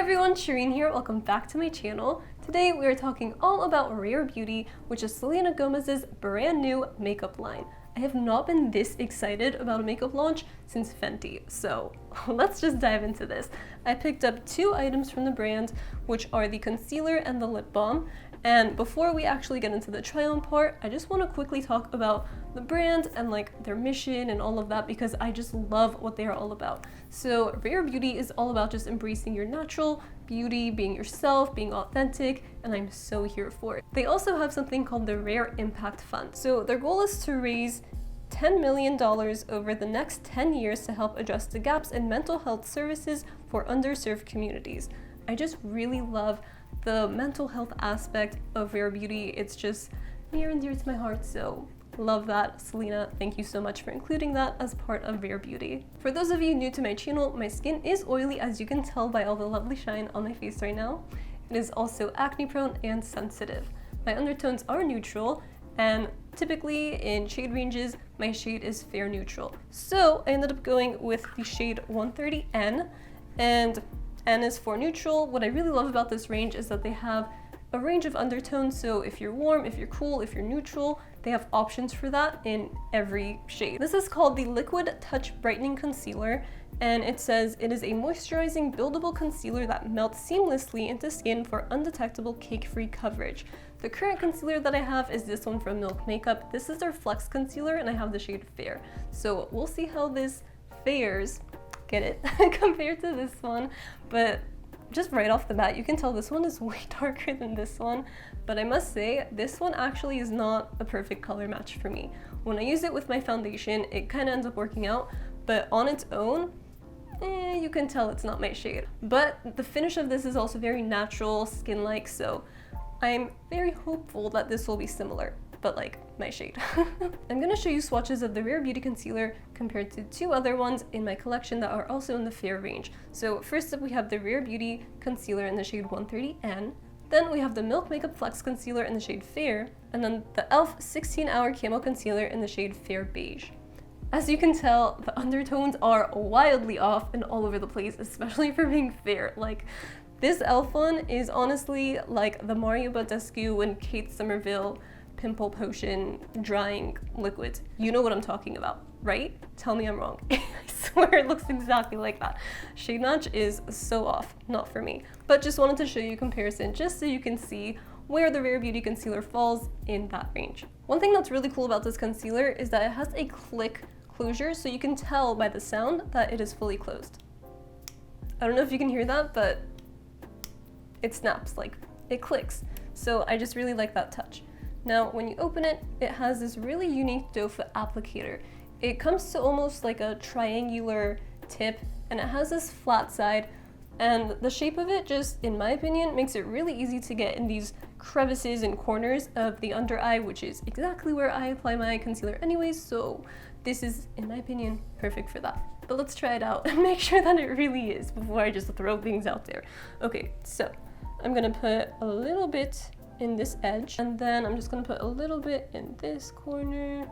everyone, Shireen here. Welcome back to my channel. Today we are talking all about Rare Beauty, which is Selena Gomez's brand new makeup line. I have not been this excited about a makeup launch since Fenty, so let's just dive into this. I picked up two items from the brand, which are the concealer and the lip balm. And before we actually get into the try-on part, I just want to quickly talk about the brand and like their mission and all of that because I just love what they are all about. So Rare Beauty is all about just embracing your natural beauty, being yourself, being authentic, and I'm so here for it. They also have something called the Rare Impact Fund. So their goal is to raise $10 million over the next 10 years to help address the gaps in mental health services for underserved communities. I just really love the mental health aspect of Rare Beauty. It's just near and dear to my heart, so love that. Selena, thank you so much for including that as part of Rare Beauty. For those of you new to my channel, my skin is oily, as you can tell by all the lovely shine on my face right now. It is also acne prone and sensitive. My undertones are neutral, and typically in shade ranges, my shade is fair neutral. So I ended up going with the shade 130N, and N is for neutral. What I really love about this range is that they have a range of undertones, so if you're warm, if you're cool, if you're neutral, they have options for that in every shade. This is called the Liquid Touch Brightening Concealer, and it says it is a moisturizing, buildable concealer that melts seamlessly into skin for undetectable cake-free coverage. The current concealer that I have is this one from Milk Makeup. This is their Flex Concealer, and I have the shade Fair. So we'll see how this fares, get it, compared to this one, but just right off the bat, you can tell this one is way darker than this one, but I must say, this one actually is not a perfect color match for me. When I use it with my foundation, it kind of ends up working out, but on its own, you can tell it's not my shade. But the finish of this is also very natural, skin-like, so I'm very hopeful that this will be similar, but like my shade. I'm gonna show you swatches of the Rare Beauty concealer compared to two other ones in my collection that are also in the fair range. So first up we have the Rare Beauty concealer in the shade 130N, then we have the Milk Makeup Flex concealer in the shade Fair, and then the e.l.f. 16-Hour Camo Concealer in the shade Fair Beige. As you can tell, the undertones are wildly off and all over the place, especially for being fair. Like, this e.l.f. one is honestly like the Mario Badescu and Kate Somerville pimple potion drying liquid. You know what I'm talking about, right? Tell me I'm wrong. I swear it looks exactly like that. Shade match is so off, not for me. But just wanted to show you a comparison just so you can see where the Rare Beauty concealer falls in that range. One thing that's really cool about this concealer is that it has a click closure, so you can tell by the sound that it is fully closed. I don't know if you can hear that, but it snaps, like it clicks. So I just really like that touch. Now, when you open it, it has this really unique doe foot applicator. It comes to almost like a triangular tip, and it has this flat side, and the shape of it just, in my opinion, makes it really easy to get in these crevices and corners of the under eye, which is exactly where I apply my concealer anyways, so this is, in my opinion, perfect for that. But let's try it out and make sure that it really is before I just throw things out there. Okay, so I'm gonna put a little bit in this edge, and then I'm just gonna put a little bit in this corner.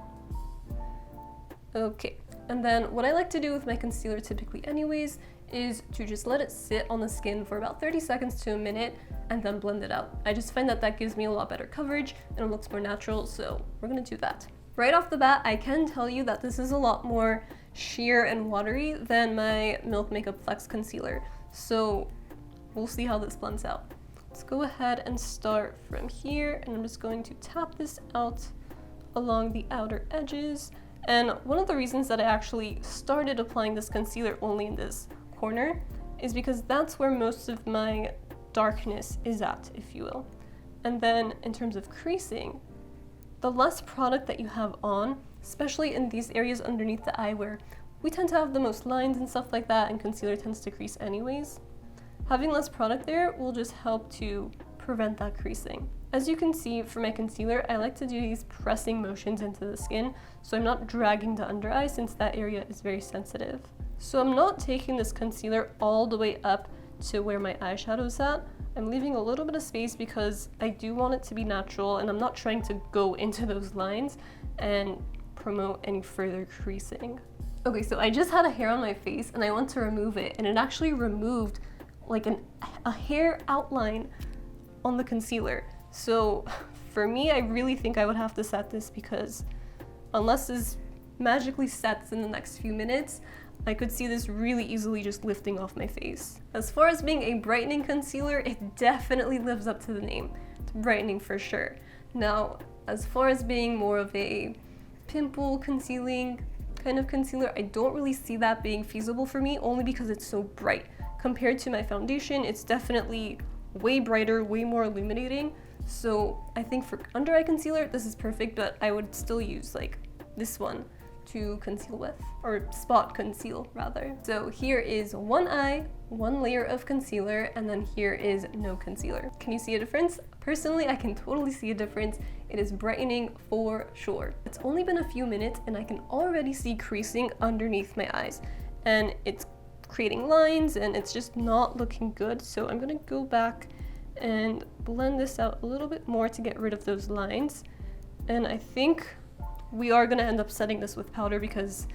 Okay, and then what I like to do with my concealer typically anyways is to just let it sit on the skin for about 30 seconds to a minute and then blend it out. I just find that that gives me a lot better coverage and it looks more natural, so we're gonna do that. Right off the bat, I can tell you that this is a lot more sheer and watery than my Milk Makeup Flex concealer, so we'll see how this blends out. Let's go ahead and start from here, and I'm just going to tap this out along the outer edges. And one of the reasons that I actually started applying this concealer only in this corner is because that's where most of my darkness is at, if you will. And then in terms of creasing, the less product that you have on, especially in these areas underneath the eye where we tend to have the most lines and stuff like that, and concealer tends to crease anyways, having less product there will just help to prevent that creasing. As you can see for my concealer, I like to do these pressing motions into the skin, so I'm not dragging the under eye since that area is very sensitive. So I'm not taking this concealer all the way up to where my eyeshadow's at. I'm leaving a little bit of space because I do want it to be natural, and I'm not trying to go into those lines and promote any further creasing. Okay, so I just had a hair on my face and I went to remove it, and it actually removed like a hair outline on the concealer. So for me, I really think I would have to set this, because unless this magically sets in the next few minutes, I could see this really easily just lifting off my face. As far as being a brightening concealer, it definitely lives up to the name. It's brightening for sure. Now, as far as being more of a pimple concealing kind of concealer, I don't really see that being feasible for me, only because it's so bright. Compared to my foundation, it's definitely way brighter, way more illuminating. So I think for under eye concealer, this is perfect, but I would still use like this one to conceal with, or spot conceal rather. So here is one eye, one layer of concealer, and then here is no concealer. Can you see a difference? Personally, I can totally see a difference. It is brightening for sure. It's only been a few minutes and I can already see creasing underneath my eyes, and it's creating lines and it's just not looking good. So I'm gonna go back and blend this out a little bit more to get rid of those lines. And I think we are gonna end up setting this with powder, because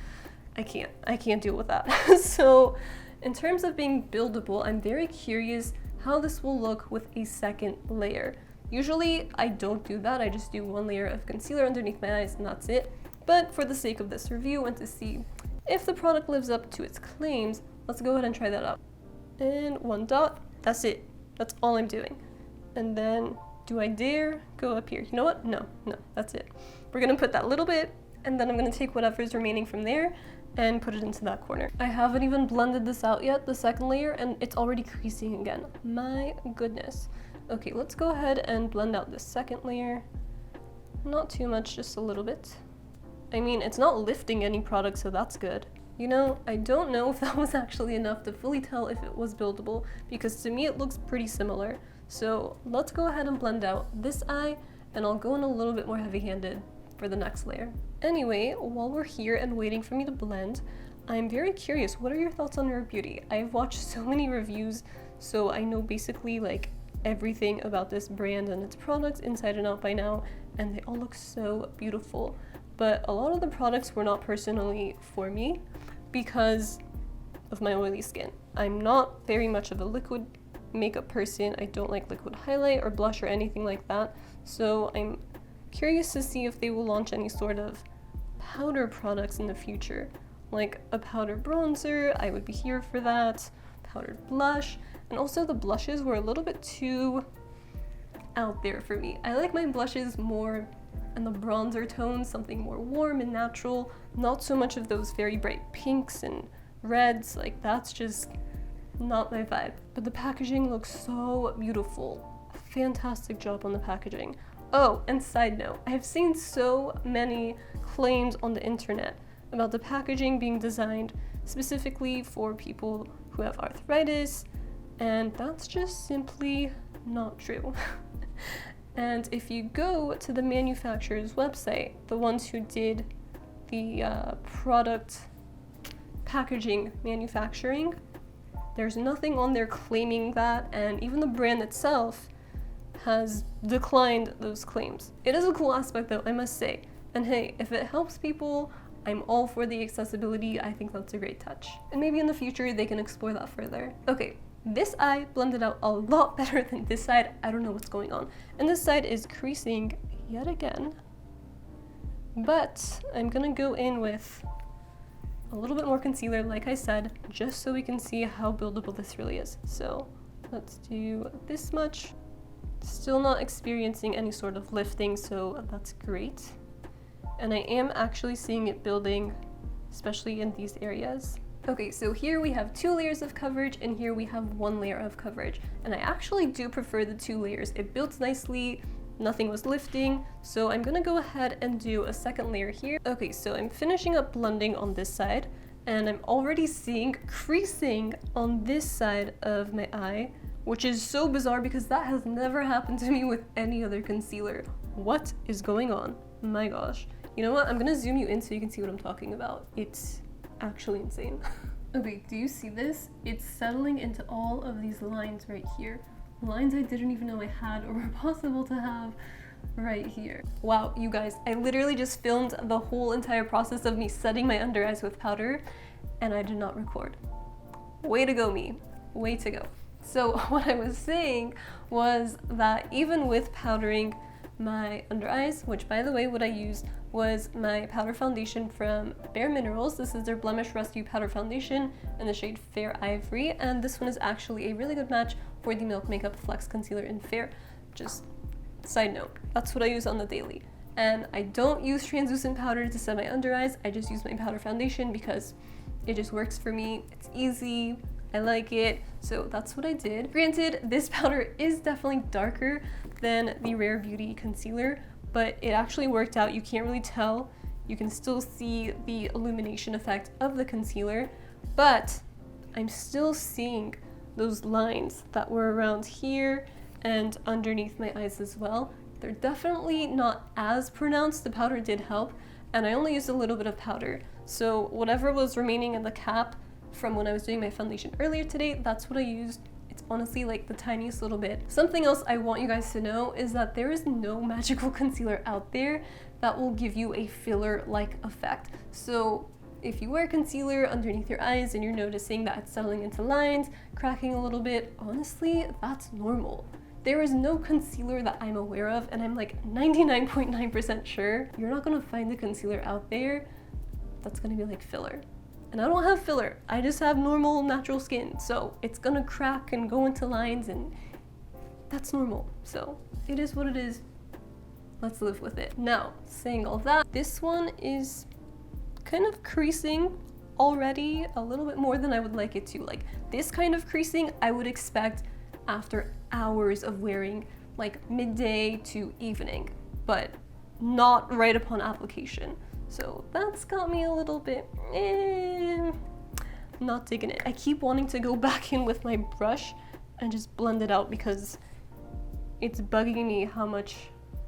I can't deal with that. So in terms of being buildable, I'm very curious how this will look with a second layer. Usually I don't do that, I just do one layer of concealer underneath my eyes and that's it. But for the sake of this review and to see if the product lives up to its claims, let's go ahead and try that out. And one dot, that's it. That's all I'm doing. And then, do I dare go up here? You know what? No, that's it. We're gonna put that little bit, and then I'm gonna take whatever's remaining from there and put it into that corner. I haven't even blended this out yet, the second layer, and it's already creasing again. My goodness. Okay, let's go ahead and blend out this second layer. Not too much, just a little bit. I mean, it's not lifting any product, so that's good. You know, I don't know if that was actually enough to fully tell if it was buildable, because to me it looks pretty similar. So let's go ahead and blend out this eye, and I'll go in a little bit more heavy-handed for the next layer. Anyway, while we're here and waiting for me to blend, I'm very curious, what are your thoughts on Rare Beauty? I've watched so many reviews, so I know basically like everything about this brand and its products inside and out by now, and they all look so beautiful. But a lot of the products were not personally for me because of my oily skin. I'm not very much of a liquid makeup person. I don't like liquid highlight or blush or anything like that. So I'm curious to see if they will launch any sort of powder products in the future. Like a powder bronzer, I would be here for that. Powdered blush. And also the blushes were a little bit too out there for me. I like my blushes more in the bronzer tones, something more warm and natural, not so much of those very bright pinks and reds. Like, that's just not my vibe. But the packaging looks so beautiful. Fantastic job on the packaging. Oh, and side note, I have seen so many claims on the internet about the packaging being designed specifically for people who have arthritis, and that's just simply not true. And if you go to the manufacturer's website, the ones who did the product packaging manufacturing, there's nothing on there claiming that, and even the brand itself has declined those claims. It is a cool aspect though, I must say. And hey, if it helps people, I'm all for the accessibility. I think that's a great touch. And maybe in the future they can explore that further. Okay, this eye blended out a lot better than this side. I don't know what's going on. And this side is creasing yet again. But I'm gonna go in with a little bit more concealer, like I said, just so we can see how buildable this really is. So let's do this much. Still not experiencing any sort of lifting, so that's great. And I am actually seeing it building, especially in these areas. Okay, so here we have 2 layers of coverage, and here we have 1 layer of coverage. And I actually do prefer the 2 layers. It builds nicely, nothing was lifting, so I'm gonna go ahead and do a second layer here. Okay, so I'm finishing up blending on this side, and I'm already seeing creasing on this side of my eye, which is so bizarre because that has never happened to me with any other concealer. What is going on? My gosh. You know what? I'm gonna zoom you in so you can see what I'm talking about. It's actually insane. Okay, do you see this? It's settling into all of these lines right here. Lines I didn't even know I had or were possible to have right here. Wow, you guys, I literally just filmed the whole entire process of me setting my under eyes with powder, and I did not record. Way to go, me. Way to go. So what I was saying was that even with powdering my under eyes, which by the way, what I used was my powder foundation from Bare Minerals. This is their Blemish Rescue Powder Foundation in the shade Fair Ivory, and this one is actually a really good match for the Milk Makeup Flex Concealer in Fair. Just side note, that's what I use on the daily. And I don't use translucent powder to set my under eyes, I just use my powder foundation because it just works for me. It's easy, I like it, so that's what I did. Granted, this powder is definitely darker than the Rare Beauty concealer, but it actually worked out. You can't really tell. You can still see the illumination effect of the concealer, but I'm still seeing those lines that were around here and underneath my eyes as well. They're definitely not as pronounced. The powder did help, and I only used a little bit of powder. So whatever was remaining in the cap from when I was doing my foundation earlier today, that's what I used. It's honestly like the tiniest little bit. Something else I want you guys to know is that there is no magical concealer out there that will give you a filler-like effect. So if you wear concealer underneath your eyes and you're noticing that it's settling into lines, cracking a little bit, honestly, that's normal. There is no concealer that I'm aware of, and I'm like 99.9% sure you're not gonna find a concealer out there that's gonna be like filler. And I don't have filler, I just have normal natural skin, so it's gonna crack and go into lines, and that's normal. So it is what it is, let's live with it. Now, saying all that, this one is kind of creasing already a little bit more than I would like it to. Like this kind of creasing I would expect after hours of wearing, like midday to evening, but not right upon application. So that's got me a little bit, not digging it. I keep wanting to go back in with my brush and just blend it out because it's bugging me how much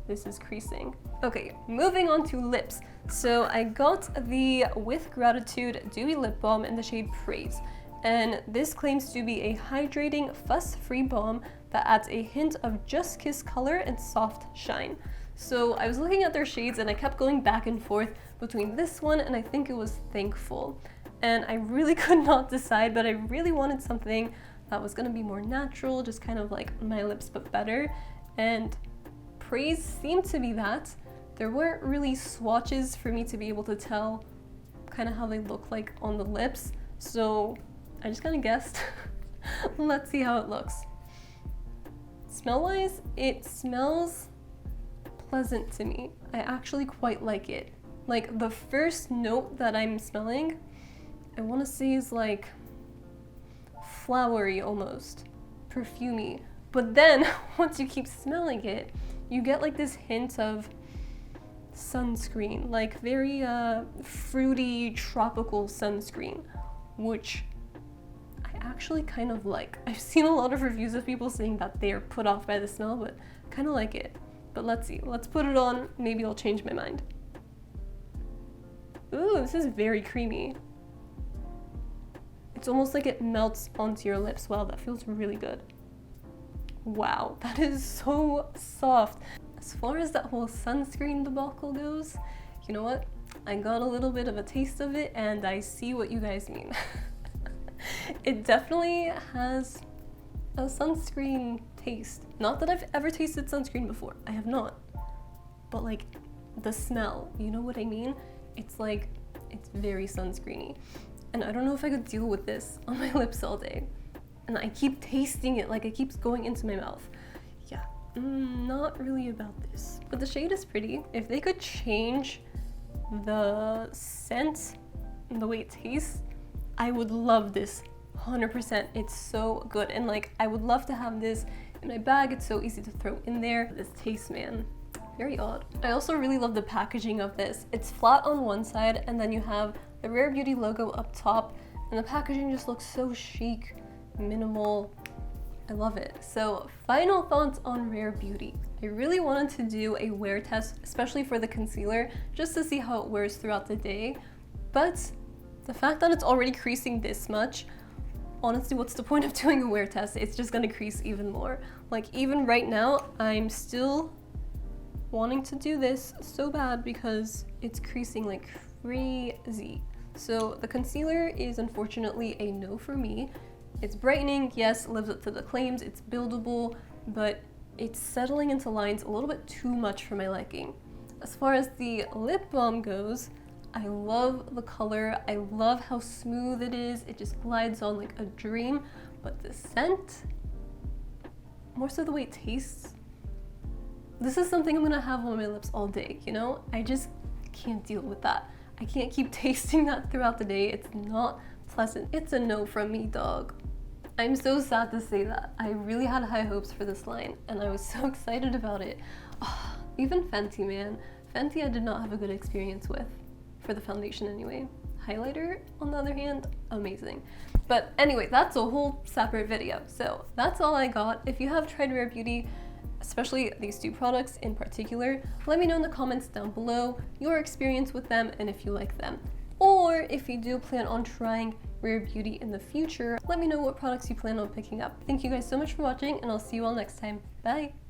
this is creasing. Okay, moving on to lips. So I got the With Gratitude Dewy Lip Balm in the shade Praise. And this claims to be a hydrating, fuss-free balm that adds a hint of Just Kiss color and soft shine. So I was looking at their shades and I kept going back and forth between this one and I think it was Thankful. And I really could not decide, but I really wanted something that was gonna be more natural, just kind of like my lips but better. And Praise seemed to be that. There weren't really swatches for me to be able to tell kind of how they look like on the lips. So I just kind of guessed. Let's see how it looks. Smell-wise, it smells pleasant to me. I actually quite like it. Like the first note that I'm smelling, I want to say is like flowery almost, perfumey. But then once you keep smelling it, you get like this hint of sunscreen, like very fruity tropical sunscreen, which I actually kind of like. I've seen a lot of reviews of people saying that they're put off by the smell, but I kind of like it. But let's see, let's put it on, maybe I'll change my mind. Ooh, this is very creamy. It's almost like it melts onto your lips. Wow, that feels really good. Wow, that is so soft. As far as that whole sunscreen debacle goes, you know what? I got a little bit of a taste of it and I see what you guys mean. It definitely has a sunscreen taste. Not that I've ever tasted sunscreen before, I have not. But like the smell, you know what I mean? It's like, it's very sunscreeny. And I don't know if I could deal with this on my lips all day. And I keep tasting it, like it keeps going into my mouth. Yeah, not really about this. But the shade is pretty. If they could change the scent and the way it tastes, I would love this 100%. It's so good. And like, I would love to have this in my bag. It's so easy to throw in there. This taste, man, very odd. I also really love the packaging of this. It's flat on one side and then you have the Rare Beauty logo up top, and the packaging just looks so chic, minimal. I love it. So final thoughts on Rare Beauty. I really wanted to do a wear test, especially for the concealer, just to see how it wears throughout the day. But the fact that it's already creasing this much, honestly, what's the point of doing a wear test? It's just gonna crease even more. Like even right now, I'm still wanting to do this so bad because it's creasing like crazy. So the concealer is unfortunately a no for me. It's brightening, yes, lives up to the claims, it's buildable, but it's settling into lines a little bit too much for my liking. As far as the lip balm goes, I love the color, I love how smooth it is, it just glides on like a dream, but the scent, more so the way it tastes, this is something I'm gonna have on my lips all day, you know? I just can't deal with that. I can't keep tasting that throughout the day, it's not pleasant. It's a no from me, dog. I'm so sad to say that. I really had high hopes for this line and I was so excited about it. Oh, even Fenty, man. Fenty I did not have a good experience with, for the foundation anyway. Highlighter, on the other hand, amazing. But anyway, that's a whole separate video. So that's all I got. If you have tried Rare Beauty, especially these two products in particular, let me know in the comments down below your experience with them and if you like them. Or if you do plan on trying Rare Beauty in the future, let me know what products you plan on picking up. Thank you guys so much for watching and I'll see you all next time. Bye!